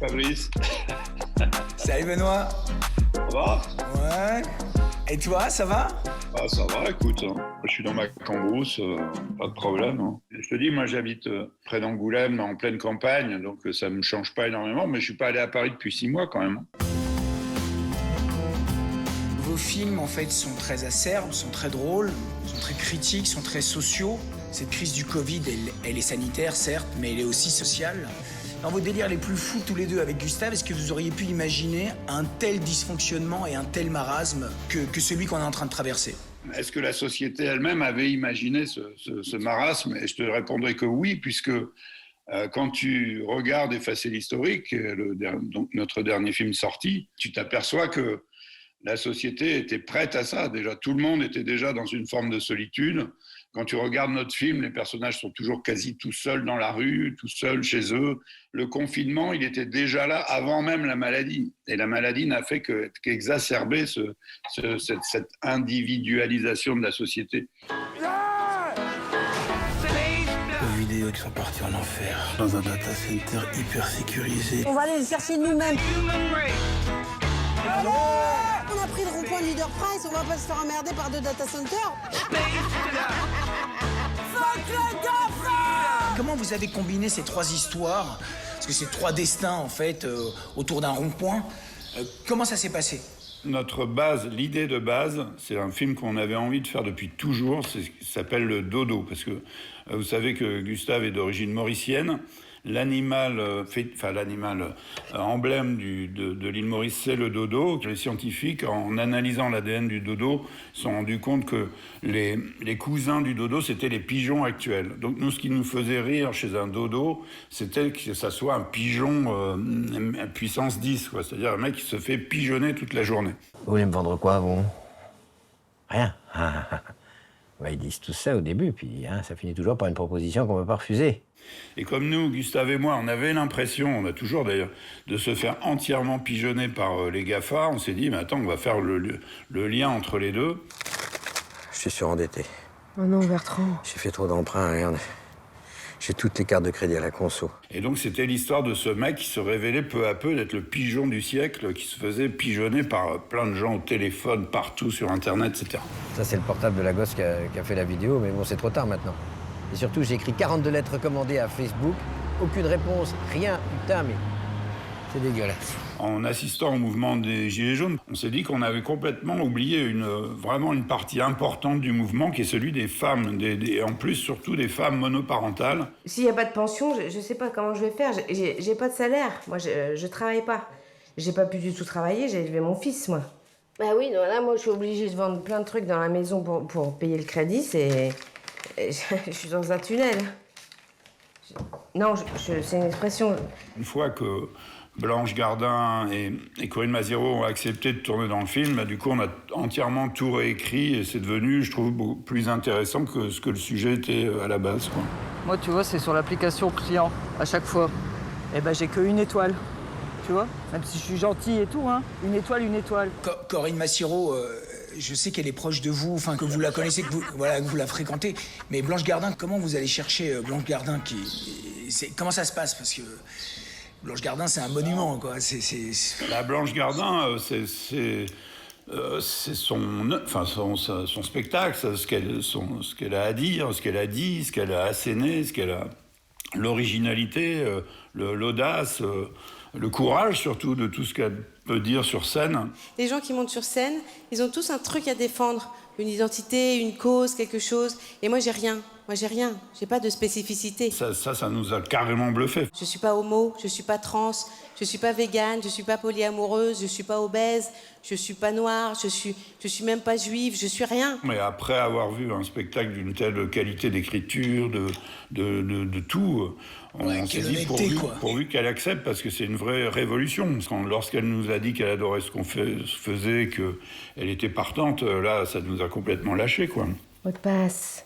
Fabrice. Salut Benoît. Ça va? Ouais. Et toi, ça va? Ah, ça va, écoute. Je suis dans ma cambrousse, pas de problème. Je te dis, moi j'habite près d'Angoulême, en pleine campagne, donc ça me change pas énormément, mais je suis pas allé à Paris depuis 6 mois quand même. Vos films, en fait, sont très acerbes, sont très drôles, sont très critiques, sont très sociaux. Cette crise du Covid, elle est sanitaire, certes, mais elle est aussi sociale. Dans vos délires les plus fous tous les deux avec Gustave, est-ce que vous auriez pu imaginer un tel dysfonctionnement et un tel marasme que celui qu'on est en train de traverser? Est-ce que la société elle-même avait imaginé ce marasme? Et je te répondrai que oui, puisque quand tu regardes Effacer l'historique, donc notre dernier film sorti, tu t'aperçois que la société était prête à ça. Déjà, tout le monde était déjà dans une forme de solitude. Quand tu regardes notre film, les personnages sont toujours quasi tout seuls dans la rue, tout seuls chez eux. Le confinement, il était déjà là avant même la maladie. Et la maladie n'a fait qu'exacerber cette individualisation de la société. Les vidéos qui sont parties en enfer, dans un data center hyper sécurisé. On va aller les chercher nous-mêmes. On a pris le rond-point de Leader Price, on va pas se faire emmerder par deux data centers. Comment vous avez combiné ces trois histoires, parce que c'est trois destins, en fait, autour d'un rond-point. Comment ça s'est passé? Notre base, l'idée de base, c'est un film qu'on avait envie de faire depuis toujours, ça s'appelle Le Dodo, parce que vous savez que Gustave est d'origine mauricienne. L'animal emblème de l'île Maurice, c'est le dodo. Les scientifiques, en analysant l'ADN du dodo, se sont rendus compte que les cousins du dodo, c'était les pigeons actuels. Donc nous, ce qui nous faisait rire chez un dodo, c'était que ça soit un pigeon à puissance 10, quoi. C'est-à-dire un mec qui se fait pigeonner toute la journée. Vous voulez me vendre quoi, vous? Rien. Ouais, ils disent tout ça au début, puis ça finit toujours par une proposition qu'on ne peut pas refuser. Et comme nous, Gustave et moi, on avait l'impression, on a toujours d'ailleurs, de se faire entièrement pigeonner par les GAFA, on s'est dit, mais attends, on va faire le lien entre les deux. Je suis surendetté. Oh non, Bertrand. J'ai fait trop d'emprunts, regarde. J'ai toutes les cartes de crédit à la conso. Et donc c'était l'histoire de ce mec qui se révélait peu à peu d'être le pigeon du siècle, qui se faisait pigeonner par plein de gens au téléphone, partout sur Internet, etc. Ça, c'est le portable de la gosse qui a fait la vidéo, mais bon, c'est trop tard maintenant. Et surtout, j'ai écrit 42 lettres recommandées à Facebook, aucune réponse, rien, putain, mais c'est dégueulasse. En assistant au mouvement des Gilets jaunes, on s'est dit qu'on avait complètement oublié vraiment une partie importante du mouvement, qui est celui des femmes, en plus surtout des femmes monoparentales. S'il n'y a pas de pension, je sais pas comment je vais faire, j'ai pas de salaire, moi je travaille pas. J'ai pas pu du tout travailler, j'ai élevé mon fils, moi. Bah oui, non, là, moi je suis obligée de vendre plein de trucs dans la maison pour payer le crédit, je suis dans un tunnel. Non, c'est une expression. Une fois que Blanche Gardin et Corinne Maziero ont accepté de tourner dans le film, du coup on a entièrement tout réécrit et c'est devenu, je trouve, beaucoup plus intéressant que ce que le sujet était à la base, quoi. Moi, tu vois, c'est sur l'application client, à chaque fois. Eh ben, j'ai qu'une étoile, tu vois. Même si je suis gentil et tout, hein. Une étoile. Corinne Massiero, je sais qu'elle est proche de vous, enfin que vous la connaissez, que vous la fréquentez. Mais Blanche Gardin, comment vous allez chercher Blanche Gardin comment ça se passe? Parce que Blanche Gardin, c'est un monument, quoi. La Blanche Gardin, c'est son spectacle, ce qu'elle a à dire, ce qu'elle a dit, ce qu'elle a asséné, l'originalité, l'audace, le courage surtout de tout ce qu'elle peut dire sur scène. Les gens qui montent sur scène, ils ont tous un truc à défendre, une identité, une cause, quelque chose. Et moi, j'ai rien. J'ai pas de spécificité. Ça nous a carrément bluffé. Je suis pas homo, je suis pas trans, je suis pas végane, je suis pas polyamoureuse, je suis pas obèse, je suis pas noire, je suis même pas juive, je suis rien. Mais après avoir vu un spectacle d'une telle qualité d'écriture, de tout, on s'est dit pourvu qu'elle accepte, parce que c'est une vraie révolution. Lorsqu'elle nous a dit qu'elle adorait ce qu'on faisait, qu'elle était partante, là, ça nous a complètement lâchés, quoi. Mot de passe.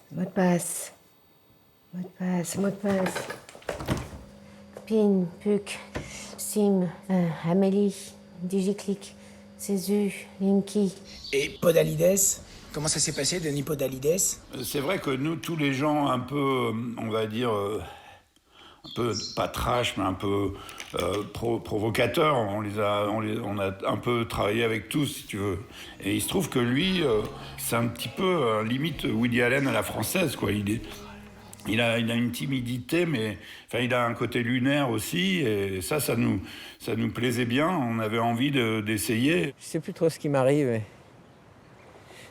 Pin, Puc, Sim, Amélie, Digiclick, Césu, Linky. Et Podalides, comment ça s'est passé, Denis Podalides? C'est vrai que nous, tous les gens un peu, on va dire, peu, pas trash, mais un peu provocateur. On a un peu travaillé avec tous, si tu veux. Et il se trouve que lui, c'est un petit peu limite Woody Allen à la française, quoi. Il a une timidité, mais enfin, il a un côté lunaire aussi, et ça nous plaisait bien. On avait envie d'essayer. Je sais plus trop ce qui m'arrive, mais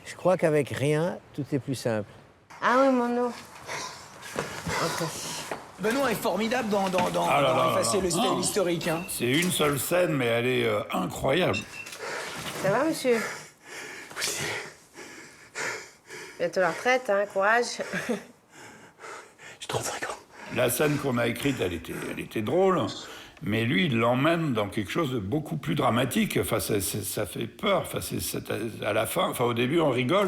je crois qu'avec rien, tout est plus simple. Ah oui, mon eau. Ok. Benoît est formidable dans effacer le style historique. Hein. C'est une seule scène, mais elle est incroyable. Ça va, monsieur? Bientôt la retraite, hein, courage. J'ai 35 ans. La scène qu'on a écrite, elle était drôle, mais lui, il l'emmène dans quelque chose de beaucoup plus dramatique. Enfin, ça fait peur. Enfin, à la fin, enfin, au début, on rigole.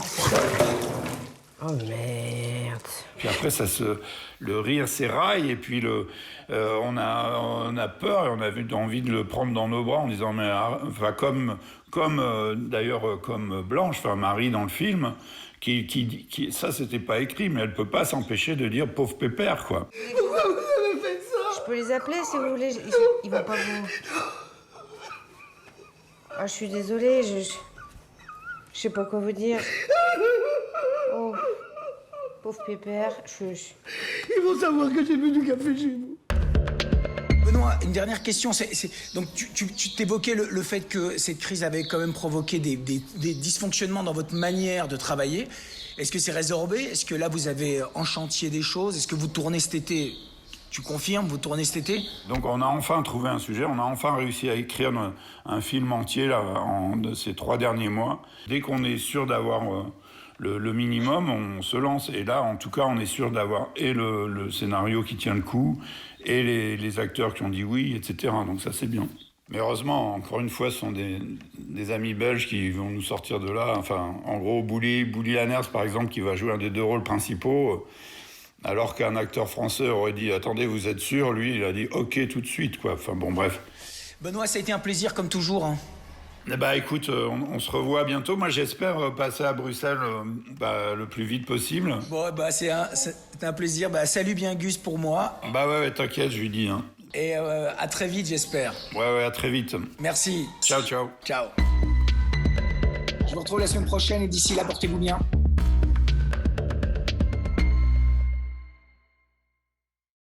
Oh merde. Puis après, le rire s'éraille, et puis on a peur, et on a envie de le prendre dans nos bras en disant, mais enfin, d'ailleurs comme Blanche, enfin Marie dans le film, qui ça c'était pas écrit, mais elle peut pas s'empêcher de dire pauvre pépère, quoi. Pourquoi vous avez fait ça? Je peux les appeler si vous voulez. Ils vont pas vous. Ah, je suis désolée, je sais pas quoi vous dire. Oh. Pauvre pépère, Ils vont savoir que j'ai bu du café chez vous. Benoît, une dernière question. Donc, tu t'évoquais le fait que cette crise avait quand même provoqué des dysfonctionnements dans votre manière de travailler. Est-ce que c'est résorbé? Est-ce que là, vous avez en chantier des choses? Est-ce que vous tournez cet été? Tu confirmes, vous tournez cet été? Donc on a enfin trouvé un sujet, on a enfin réussi à écrire un film entier là, ces 3 derniers mois. Dès qu'on est sûr d'avoir le minimum, on se lance. Et là, en tout cas, on est sûr d'avoir et le scénario qui tient le coup, et les acteurs qui ont dit oui, etc. Donc ça, c'est bien. Mais heureusement, encore une fois, ce sont des amis belges qui vont nous sortir de là. Enfin, en gros, Bouli Lanners, par exemple, qui va jouer un des 2 rôles principaux, alors qu'un acteur français aurait dit « Attendez, vous êtes sûr ?» Lui, il a dit « Ok, tout de suite, quoi. » Enfin, bon, bref. Benoît, ça a été un plaisir, comme toujours. Hein. Eh ben, écoute, on se revoit bientôt. Moi, j'espère passer à Bruxelles le plus vite possible. Bon, c'est un plaisir. Salut bien Gus pour moi. Bah ouais, t'inquiète, je lui dis. Hein. Et à très vite, j'espère. Ouais, à très vite. Merci. Ciao. Ciao. Je vous retrouve la semaine prochaine et d'ici là, portez-vous bien.